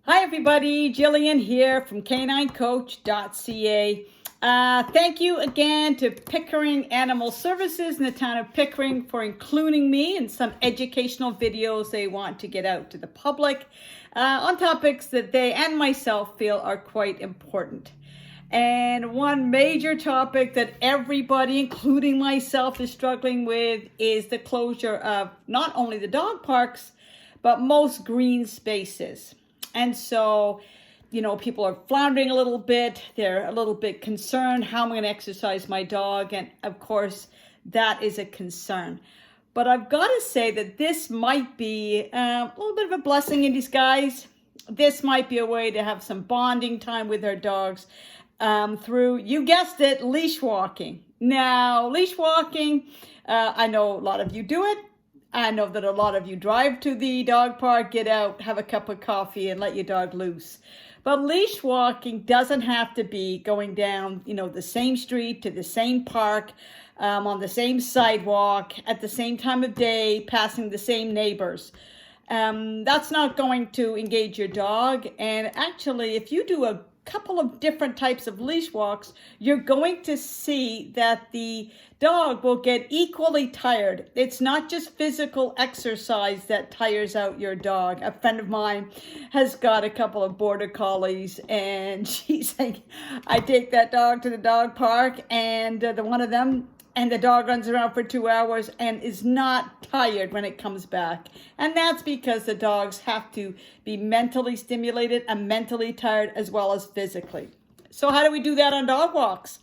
Hi everybody, Gillian here from caninecoach.ca. Thank you again to Pickering Animal Services in the town of Pickering for including me in some educational videos they want to get out to the public on topics that they and myself feel are quite important. And one major topic that everybody, including myself, is struggling with is the closure of not only the dog parks, but most green spaces. And so, people are floundering a little bit. They're a little bit concerned how I'm going to exercise my dog. And of course, that is a concern. But I've got to say that this might be a little bit of a blessing in disguise. This might be a way to have some bonding time with our dogs through, you guessed it, leash walking. Now, leash walking, I know a lot of you do it. I know that a lot of you drive to the dog park, get out, have a cup of coffee, and let your dog loose. But leash walking doesn't have to be going down, the same street to the same park, on the same sidewalk, at the same time of day, passing the same neighbors. That's not going to engage your dog. And actually, if you do a couple of different types of leash walks, you're going to see that the dog will get equally tired. It's not just physical exercise that tires out your dog. A friend of mine has got a couple of border collies, and she's like, I take that dog to the dog park, and the dog runs around for 2 hours and is not tired when it comes back. And that's because the dogs have to be mentally stimulated and mentally tired as well as physically. So how do we do that on dog walks?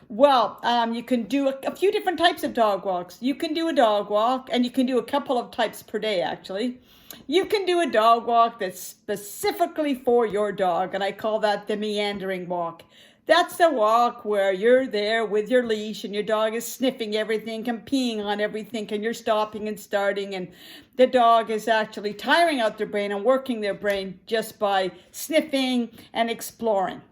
Well, you can do a few different types of dog walks. You can do a dog walk, and you can do a couple of types per day, actually. You can do a dog walk that's specifically for your dog, and I call that the meandering walk. That's the walk where you're there with your leash and your dog is sniffing everything and peeing on everything, and you're stopping and starting, and the dog is actually tiring out their brain and working their brain just by sniffing and exploring.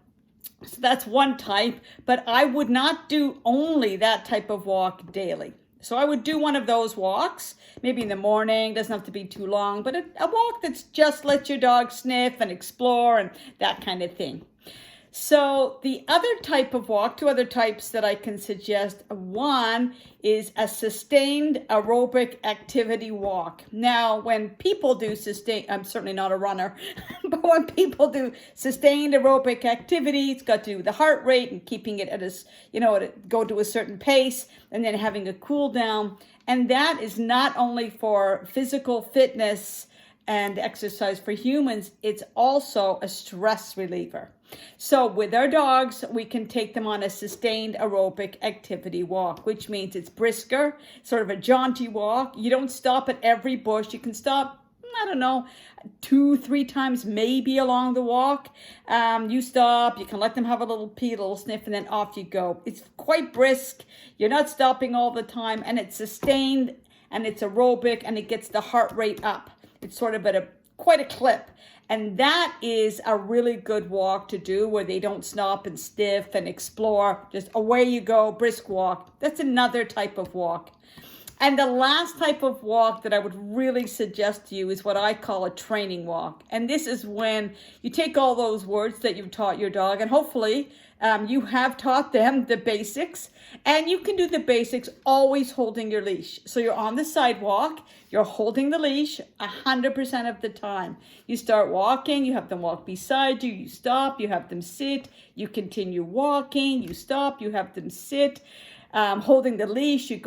So that's one type, but I would not do only that type of walk daily. So I would do one of those walks, maybe in the morning, doesn't have to be too long, but a walk that's just let your dog sniff and explore and that kind of thing. So the other type of walk, two other types that I can suggest. One is a sustained aerobic activity walk. Now, when people do I'm certainly not a runner, but when people do sustained aerobic activity, it's got to do with the heart rate and keeping it at go to a certain pace and then having a cool down. And that is not only for physical fitness and exercise for humans, it's also a stress reliever. So with our dogs, we can take them on a sustained aerobic activity walk, which means it's brisker, sort of a jaunty walk. You don't stop at every bush. You can stop, 2-3 times maybe along the walk. You stop, you can let them have a little pee, a little sniff, and then off you go. It's quite brisk. You're not stopping all the time, and it's sustained, and it's aerobic, and it gets the heart rate up. It's sort of at quite a clip. And that is a really good walk to do where they don't stop and sniff and explore. Just away you go, brisk walk. That's another type of walk. And the last type of walk that I would really suggest to you is what I call a training walk. And this is when you take all those words that you've taught your dog, and hopefully you have taught them the basics, and you can do the basics always holding your leash. So you're on the sidewalk, you're holding the leash 100% of the time. You start walking, you have them walk beside you, you stop, you have them sit, you continue walking, you stop, you have them sit. Holding the leash, you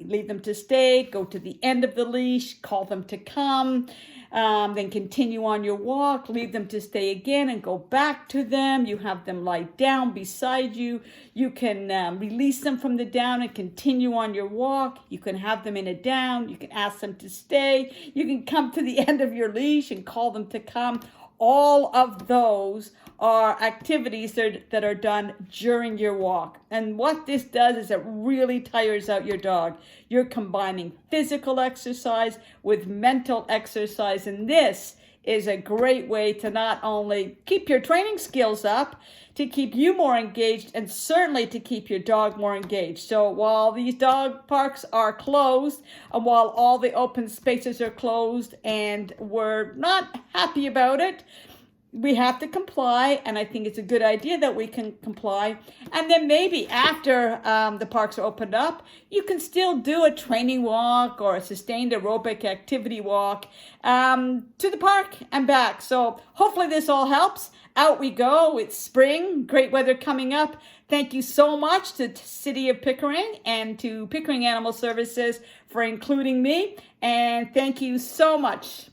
leave them to stay, go to the end of the leash, call them to come, then continue on your walk, leave them to stay again and go back to them. You have them lie down beside you. You can release them from the down and continue on your walk. You can have them in a down. You can ask them to stay. You can come to the end of your leash and call them to come. All of those are activities that are done during your walk. And what this does is it really tires out your dog. You're combining physical exercise with mental exercise. And this is a great way to not only keep your training skills up, to keep you more engaged, and certainly to keep your dog more engaged. So while these dog parks are closed, and while all the open spaces are closed and we're not happy about it, we have to comply, and I think it's a good idea that we can comply. And then maybe after the parks are opened up, you can still do a training walk or a sustained aerobic activity walk to the park and back. So hopefully this all helps. Out we go. It's spring, great weather coming up. Thank you so much to City of Pickering and to Pickering Animal Services for including me. And thank you so much.